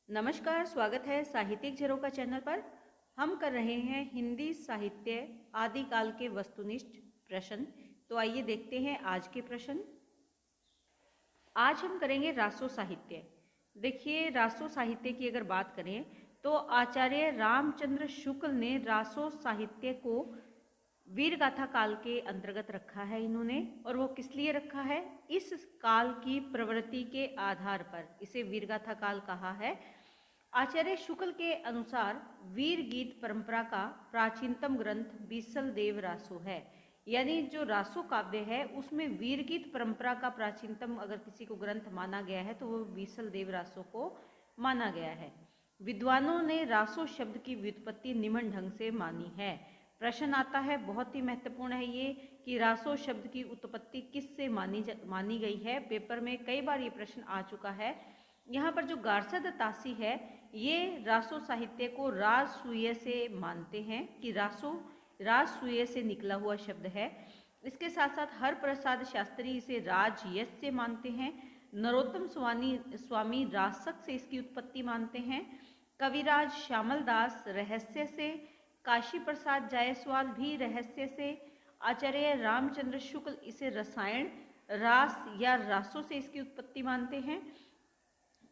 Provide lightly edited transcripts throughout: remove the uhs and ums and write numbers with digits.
नमस्कार, स्वागत है साहित्यिक झरोखा चैनल पर। हम कर रहे हैं हिंदी साहित्य आदिकाल के वस्तुनिष्ठ प्रश्न। तो आइए देखते हैं आज के प्रश्न। आज हम करेंगे रासो साहित्य। देखिए, रासो साहित्य की अगर बात करें तो आचार्य रामचंद्र शुक्ल ने रासो साहित्य को वीरगाथा काल के अंतर्गत रखा है इन्होंने। और वो किस लिए रखा है? इस काल की प्रवृत्ति के आधार पर इसे वीरगाथा काल कहा है। आचार्य शुक्ल के अनुसार वीर गीत परंपरा का प्राचीनतम ग्रंथ बीसल देव रासो है। यानी जो रासो काव्य है उसमें वीर गीत परंपरा का प्राचीनतम अगर किसी को ग्रंथ माना गया है तो वो बीसल देव रासो को माना गया है। विद्वानों ने रासो शब्द की व्युत्पत्ति निम्न ढंग से मानी है। प्रश्न आता है, बहुत ही महत्वपूर्ण है ये, कि रासो शब्द की उत्पत्ति किस से मानी गई है। पेपर में कई बार ये प्रश्न आ चुका है। यहाँ पर जो गार्सद तासी है ये रासो साहित्य को राजसूय से मानते हैं कि राजसूय से निकला हुआ शब्द है। इसके साथ साथ हर प्रसाद शास्त्री इसे राजयश से मानते हैं। नरोत्तम स्वामी रासक से इसकी उत्पत्ति मानते हैं। कविराज श्यामल दास रहस्य से, काशी प्रसाद जायसवाल भी रहस्य से, आचार्य रामचंद्र शुक्ल इसे रसायन रास या रासों से इसकी उत्पत्ति मानते हैं।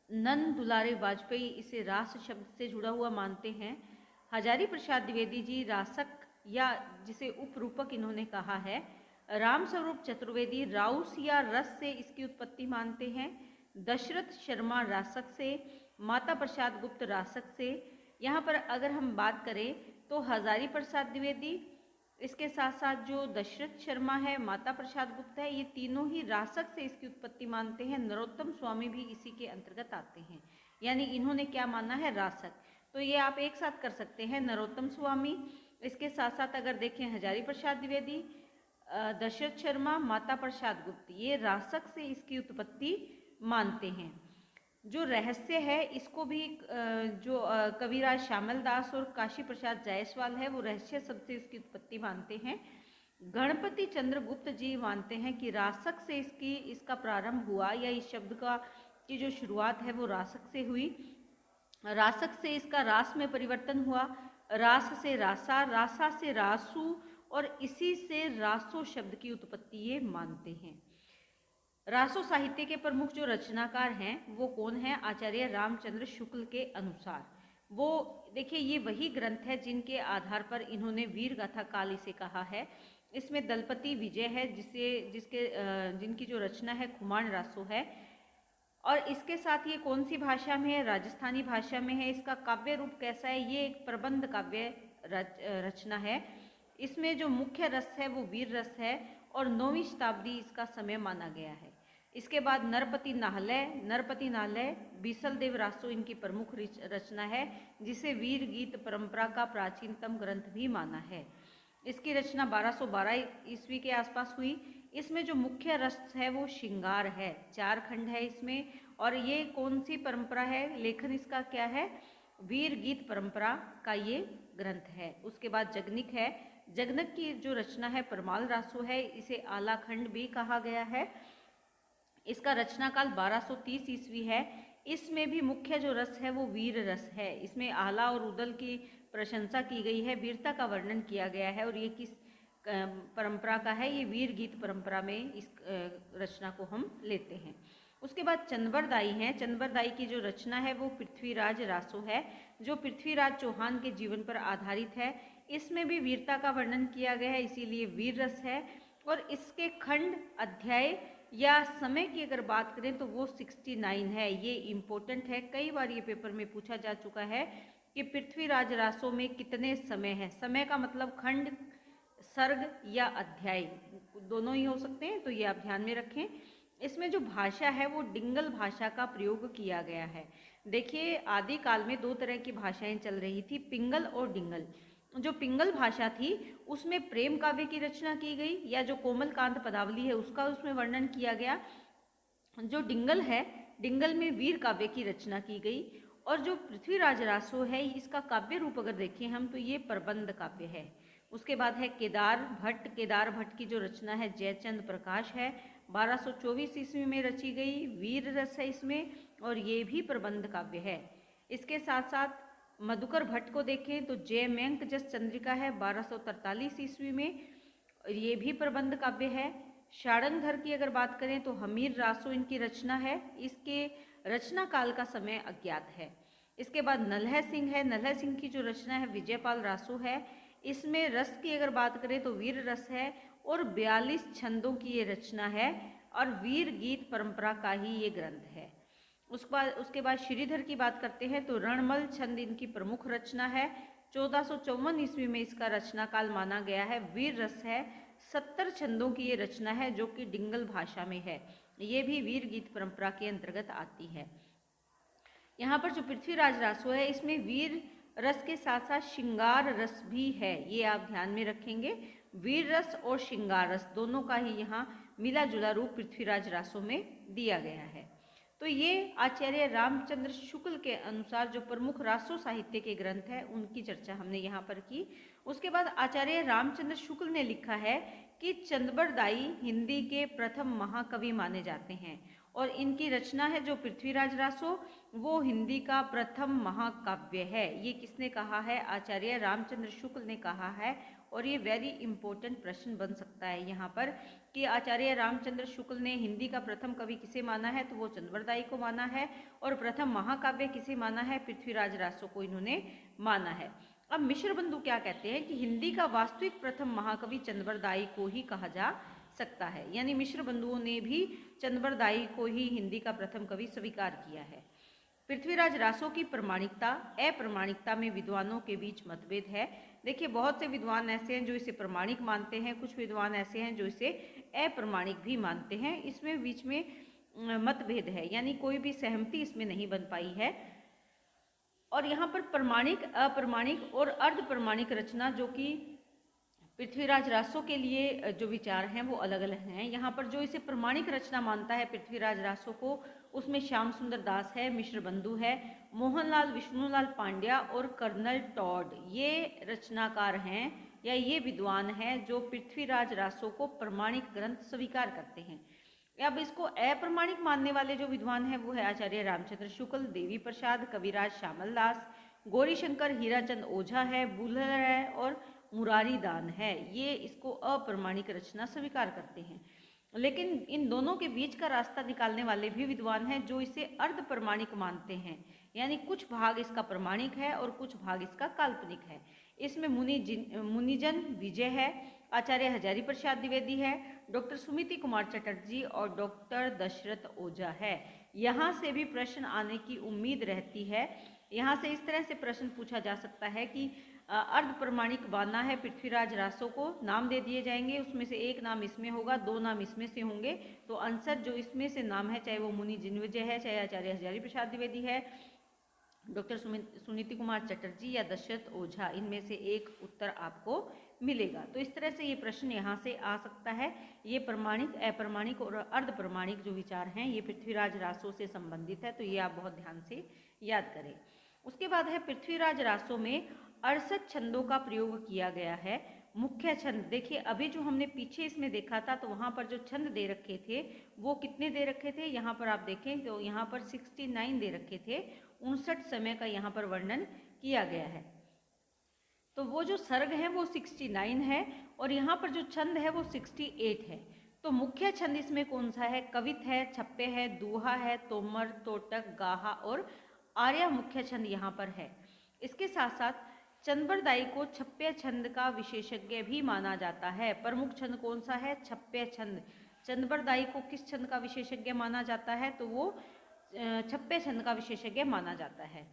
नंद दुलारे वाजपेयी इसे रास शब्द से जुड़ा हुआ मानते हैं। हजारी प्रसाद द्विवेदी जी रासक या जिसे उपरूपक इन्होंने कहा है। राम स्वरूप चतुर्वेदी राउस या रस से इसकी उत्पत्ति मानते हैं। दशरथ शर्मा रासक से, माता प्रसाद गुप्त रासक से। यहाँ पर अगर हम बात करें तो हजारी प्रसाद द्विवेदी, इसके साथ साथ जो दशरथ शर्मा है, माता प्रसाद गुप्त है, ये तीनों ही रासक से इसकी उत्पत्ति मानते हैं। नरोत्तम स्वामी भी इसी के अंतर्गत आते हैं, यानी इन्होंने क्या माना है? रासक। तो ये आप एक साथ कर सकते हैं, नरोत्तम स्वामी, इसके साथ साथ अगर देखें हजारी प्रसाद द्विवेदी, दशरथ शर्मा, माता प्रसाद गुप्त, ये रासक से इसकी उत्पत्ति मानते हैं। जो रहस्य है इसको भी जो कविराज श्यामल दास और काशी प्रसाद जायसवाल है वो रहस्य शब्द से इसकी उत्पत्ति मानते हैं। गणपति चंद्र गुप्त जी मानते हैं कि रासक से इसका प्रारंभ हुआ, या इस शब्द की जो शुरुआत है वो रासक से हुई। रासक से इसका रास में परिवर्तन हुआ, रास से रासा, रासा से रासु, और इसी से रासो शब्द की उत्पत्ति ये मानते हैं। रासो साहित्य के प्रमुख जो रचनाकार हैं वो कौन है? आचार्य रामचंद्र शुक्ल के अनुसार वो, देखिए, ये वही ग्रंथ है जिनके आधार पर इन्होंने वीरगाथा काल इसे कहा है। इसमें दलपति विजय है जिनकी जो रचना है खुमान रासो है। और इसके साथ ये कौन सी भाषा में है? राजस्थानी भाषा में है। इसका काव्य रूप कैसा है? ये एक प्रबंध काव्य रचना है। इसमें जो मुख्य रस है वो वीर रस है और 9वीं शताब्दी इसका समय माना गया है। इसके बाद नरपति नालय बीसल देव रासो इनकी प्रमुख रचना है, जिसे वीर गीत परंपरा का प्राचीनतम ग्रंथ भी माना है। इसकी रचना 1212 ईस्वी के आसपास हुई। इसमें जो मुख्य रस है वो श्रृंगार है, 4 खंड है इसमें। और ये कौन सी परंपरा है? लेखन इसका क्या है? वीर गीत परंपरा का ये ग्रंथ है। उसके बाद जगनिक है। जगनक की जो रचना है परमाल रासो है, इसे आला खंड भी कहा गया है। इसका रचना काल 1230 ईस्वी है। इसमें भी मुख्य जो रस है वो वीर रस है। इसमें आला और उदल की प्रशंसा की गई है, वीरता का वर्णन किया गया है। और ये किस परंपरा का है? ये वीर गीत परंपरा में इस रचना को हम लेते हैं। उसके बाद चंद्रबरदाई हैं। चंद्रबरदाई की जो रचना है वो पृथ्वीराज रासो है, जो पृथ्वीराज चौहान के जीवन पर आधारित है। इसमें भी वीरता का वर्णन किया गया है, इसीलिए वीर रस है। और इसके खंड, अध्याय या समय की अगर बात करें तो वो 69 है। ये इम्पोर्टेंट है, कई बार ये पेपर में पूछा जा चुका है कि पृथ्वीराज रासो में कितने समय है। समय का मतलब खंड, सर्ग या अध्याय, दोनों ही हो सकते हैं, तो ये आप ध्यान में रखें। इसमें जो भाषा है वो डिंगल भाषा का प्रयोग किया गया है। देखिए, आदिकाल में 2 तरह की भाषाएं चल रही थी, पिंगल और डिंगल। जो पिंगल भाषा थी उसमें प्रेम काव्य की रचना की गई, या जो कोमलकांत पदावली है उसका उसमें वर्णन किया गया। जो डिंगल है, डिंगल में वीर काव्य की रचना की गई। और जो पृथ्वीराज रासो है इसका काव्य रूप अगर देखें हम तो ये प्रबंध काव्य है। उसके बाद है केदार भट्ट की जो रचना है जयचंद प्रकाश है, 1224 ईस्वी में रची गई, वीर रस है इसमें, और ये भी प्रबंध काव्य है। इसके साथ साथ मधुकर भट्ट को देखें तो जयमेंक जस चंद्रिका है 1243 ईस्वी में, ये भी प्रबंध काव्य है। शाड़ंगधर की अगर बात करें तो हमीर रासो इनकी रचना है, इसके रचना काल का समय अज्ञात है। इसके बाद नल्है सिंह है, नल्है सिंह की जो रचना है विजयपाल रासो है, इसमें रस की अगर बात करें तो वीर रस है और 42 छंदों की ये रचना है और वीर गीत परंपरा का ही ये ग्रंथ है। उसके बाद श्रीधर की बात करते हैं तो रणमल छंद इनकी प्रमुख रचना है। 1454 ईस्वी में इसका रचना काल माना गया है। वीर रस है, 70 छंदों की ये रचना है जो कि डिंगल भाषा में है। ये भी वीर गीत परंपरा के अंतर्गत आती है। यहाँ पर जो पृथ्वीराज रासो है इसमें वीर रस के साथ साथ श्रृंगार रस भी है, ये आप ध्यान में रखेंगे। वीर रस और श्रृंगार रस दोनों का ही यहाँ मिला जुला रूप पृथ्वीराज रासो में दिया गया है। तो ये आचार्य रामचंद्र शुक्ल के अनुसार जो प्रमुख रासो साहित्य के ग्रंथ है उनकी चर्चा हमने यहाँ पर की। उसके बाद आचार्य रामचंद्र शुक्ल ने लिखा है कि चंदबरदाई हिंदी के प्रथम महाकवि माने जाते हैं और इनकी रचना है जो पृथ्वीराज रासो, वो हिंदी का प्रथम महाकाव्य है। ये किसने कहा है? आचार्य रामचंद्र शुक्ल ने कहा है। और ये वेरी इंपॉर्टेंट प्रश्न बन सकता है यहाँ पर कि आचार्य रामचंद्र शुक्ल ने हिंदी का प्रथम कवि किसे माना है, तो वो चंदबरदाई को माना है। और प्रथम महाकाव्य किसे माना है? पृथ्वीराज रासो को इन्होंने माना है। अब मिश्र बंधु क्या कहते हैं कि हिंदी का वास्तविक प्रथम महाकवि चंदबरदाई को ही कहा जा सकता है, यानी मिश्र बंधुओं ने भी चंदबरदाई को ही हिंदी का प्रथम कवि स्वीकार किया है। पृथ्वीराज रासो की प्रमाणिकता अप्रमाणिकता में विद्वानों के बीच मतभेद है। देखिए, बहुत से विद्वान ऐसे हैं जो इसे प्रमाणिक मानते हैं, कुछ विद्वान ऐसे हैं जो इसे अप्रमाणिक भी मानते हैं। इसमें बीच में मतभेद है, यानी कोई भी सहमति इसमें नहीं बन पाई है। और यहाँ पर प्रमाणिक, अप्रमाणिक और अर्ध प्रमाणिक रचना जो कि पृथ्वीराज रासो के लिए जो विचार हैं वो अलग अलग हैं। यहाँ पर जो इसे प्रमाणिक रचना मानता है पृथ्वीराज रासो को, उसमें श्याम सुंदर दास है, मिश्र बंधु है, मोहनलाल विष्णुलाल पांड्या और कर्नल टॉड, ये रचनाकार हैं या ये विद्वान हैं जो पृथ्वीराज रासो को प्रमाणिक ग्रंथ स्वीकार करते हैं। अब इसको अप्रमाणिक मानने वाले जो विद्वान हैं वो है आचार्य रामचंद्र शुक्ल, देवी प्रसाद, कविराज श्यामल दास, गौरीशंकर हीराचंद ओझा है, बुल्लर है और मुरारी दान है। ये इसको अप्रमाणिक रचना स्वीकार करते हैं। लेकिन इन दोनों के बीच का रास्ता निकालने वाले भी विद्वान हैं जो इसे अर्ध प्रमाणिक मानते हैं, यानी कुछ भाग इसका प्रमाणिक है और कुछ भाग इसका काल्पनिक है। इसमें मुनिजन विजय है, आचार्य हजारी प्रसाद द्विवेदी है, डॉक्टर सुमिति कुमार चटर्जी और डॉक्टर दशरथ ओझा है। यहाँ से भी प्रश्न आने की उम्मीद रहती है। यहाँ से इस तरह से प्रश्न पूछा जा सकता है कि अर्ध प्रमाणिक मानना है पृथ्वीराज रासो को, नाम दे दिए जाएंगे, उसमें से एक नाम इसमें होगा, दो नाम इसमें से होंगे, तो आंसर जो इसमें से नाम है, चाहे वो मुनि जिनविजय है, चाहे आचार्य हजारी प्रसाद द्विवेदी है, डॉक्टर सुनीति कुमार चटर्जी या दशरथ ओझा, इनमें से एक उत्तर आपको मिलेगा। तो इस तरह से ये प्रश्न यहाँ से आ सकता है। ये प्रमाणिक, अप्रमाणिक और अर्ध प्रमाणिक जो विचार हैं ये पृथ्वीराज रासो से संबंधित है, तो ये आप बहुत ध्यान से याद करें। उसके बाद है पृथ्वीराज रासो में 68 छंदों का प्रयोग किया गया है। मुख्य छंद देखिए, अभी जो हमने पीछे इसमें देखा था तो वहाँ पर जो छंद दे रखे थे वो कितने दे रखे थे, यहाँ पर आप देखें तो यहाँ पर 69 दे रखे थे, 59 समय का यहाँ पर वर्णन किया गया है। तो वो जो सर्ग है वो 69 है और यहाँ पर जो छंद है वो 68 है। तो मुख्य छंद इसमें कौन सा है? कवित है, छप्पे है, दूहा है, तोमर, तोटक, गाहा और आर्या मुख्य छंद यहाँ पर है। इसके साथ साथ चंदबरदाई को छप्पे छंद का विशेषज्ञ भी माना जाता है। प्रमुख छंद कौन सा है? छप्पे छंद। चंदबरदाई को किस छंद का विशेषज्ञ माना जाता है? तो वो छप्पे छंद का विशेषज्ञ माना जाता है।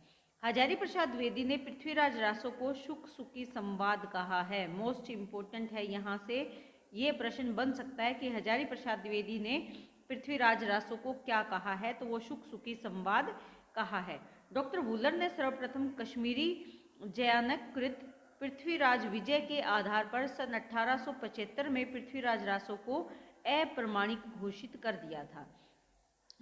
हजारी प्रसाद द्विवेदी ने पृथ्वीराज रासो को शुक सुकी संवाद कहा है। मोस्ट इम्पोर्टेंट है, यहाँ से ये प्रश्न बन सकता है कि हजारी प्रसाद द्विवेदी ने पृथ्वीराज रासो को क्या कहा है, तो वो शुक सुकी संवाद कहा है। डॉक्टर वुलर ने सर्वप्रथम कश्मीरी जयानक कृत पृथ्वीराज विजय के आधार पर सन 1875 में पृथ्वीराज रासो को अप्रमाणिक घोषित कर दिया था।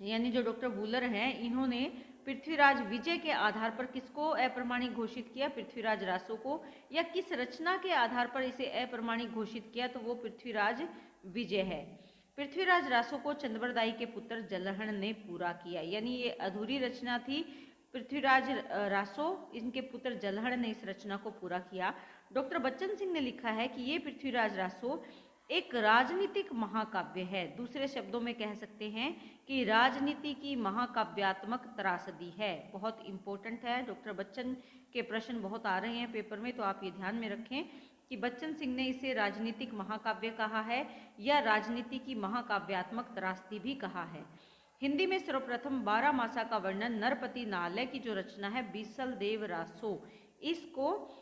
यानी जो डॉक्टर वुलर हैं इन्होंने पृथ्वीराज विजय के आधार पर किसको अप्रमाणिक घोषित किया? पृथ्वीराज रासो को। या किस रचना के आधार पर इसे अप्रमाणिक घोषित किया? तो वो पृथ्वीराज विजय है। पृथ्वीराज रासो को चंदबरदाई के पुत्र जलहण ने पूरा किया, यानी ये अधूरी रचना थी, पृथ्वीराज रासो, इनके पुत्र जलहड़ ने इस रचना को पूरा किया। डॉक्टर बच्चन सिंह ने लिखा है कि ये पृथ्वीराज रासो एक राजनीतिक महाकाव्य है। दूसरे शब्दों में कह सकते हैं कि राजनीति की महाकाव्यात्मक त्रासदी है। बहुत इंपॉर्टेंट है, डॉक्टर बच्चन के प्रश्न बहुत आ रहे हैं पेपर में, तो आप ये ध्यान में रखें कि बच्चन सिंह ने इसे राजनीतिक महाकाव्य कहा है या राजनीति की महाकाव्यात्मक त्रासदी भी कहा है। हिंदी में सर्वप्रथम 12 मासा का वर्णन नरपति नालय की जो रचना है बीसल देव रासो, इसको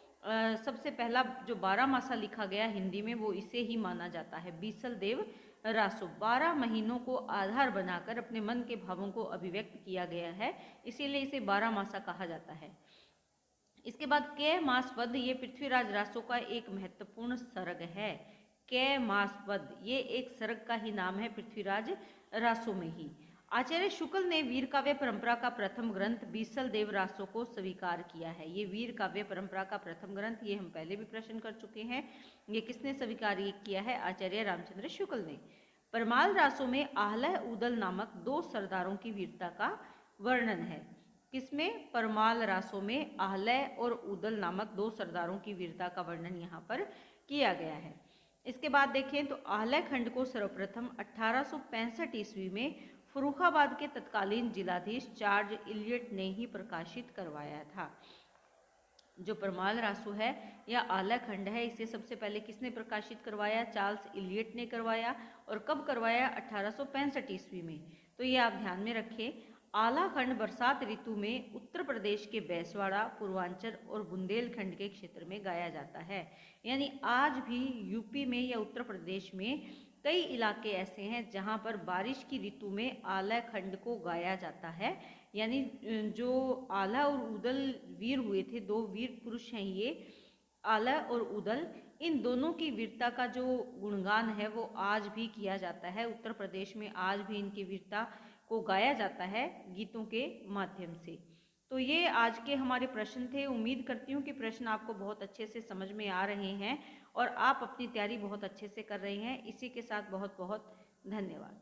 सबसे पहला जो 12 मासा लिखा गया हिंदी में वो इसे ही माना जाता है, बीसल देव रासो। 12 महीनों को आधार बनाकर अपने मन के भावों को अभिव्यक्त किया गया है, इसीलिए इसे 12 मासा कहा जाता है। इसके बाद कै मासवध, ये पृथ्वीराज रासो का एक महत्वपूर्ण सर्ग है। कै मासवध ये एक सर्ग का ही नाम है पृथ्वीराज रासो में ही। आचार्य शुक्ल ने वीर काव्य परंपरा का प्रथम ग्रंथ बीसल देव रासो को स्वीकार किया है। ये वीर काव्य परंपरा का प्रथम ग्रंथ, ये हम पहले भी प्रश्न कर चुके हैं। ये किसने स्वीकार किया है? आचार्य रामचंद्र शुक्ल ने। परमाल रासो में आहलह उदल नामक 2 सरदारों की वीरता का वर्णन है। किसमें? परमाल रासो में आहलह और उदल नामक 2 सरदारों की वीरता का वर्णन यहाँ पर किया गया है। इसके बाद देखें तो आहलह खंड को सर्वप्रथम 1865 ईस्वी में फर्रुखाबाद के तत्कालीन जिलाधीश चार्ज इलियट ने ही प्रकाशित करवाया था। जो परमाल रासो है या आला खंड है, इसे सबसे पहले किसने प्रकाशित करवाया? चार्ल्स इलियट ने करवाया। और कब करवाया? 1865 ईस्वी में। तो ये आप ध्यान में रखें। आला खंड बरसात ऋतु में उत्तर प्रदेश के बैसवाड़ा, पूर्वांचल और बुंदेलखंड के क्षेत्र में गाया जाता है। यानी आज भी यूपी में या उत्तर प्रदेश में कई इलाके ऐसे हैं जहां पर बारिश की ऋतु में आला खंड को गाया जाता है। यानी जो आला और उदल वीर हुए थे, 2 वीर पुरुष हैं ये, आला और उदल, इन दोनों की वीरता का जो गुणगान है वो आज भी किया जाता है। उत्तर प्रदेश में आज भी इनकी वीरता को गाया जाता है गीतों के माध्यम से। तो ये आज के हमारे प्रश्न थे। उम्मीद करती हूँ कि प्रश्न आपको बहुत अच्छे से समझ में आ रहे हैं और आप अपनी तैयारी बहुत अच्छे से कर रहे हैं। इसी के साथ बहुत बहुत धन्यवाद।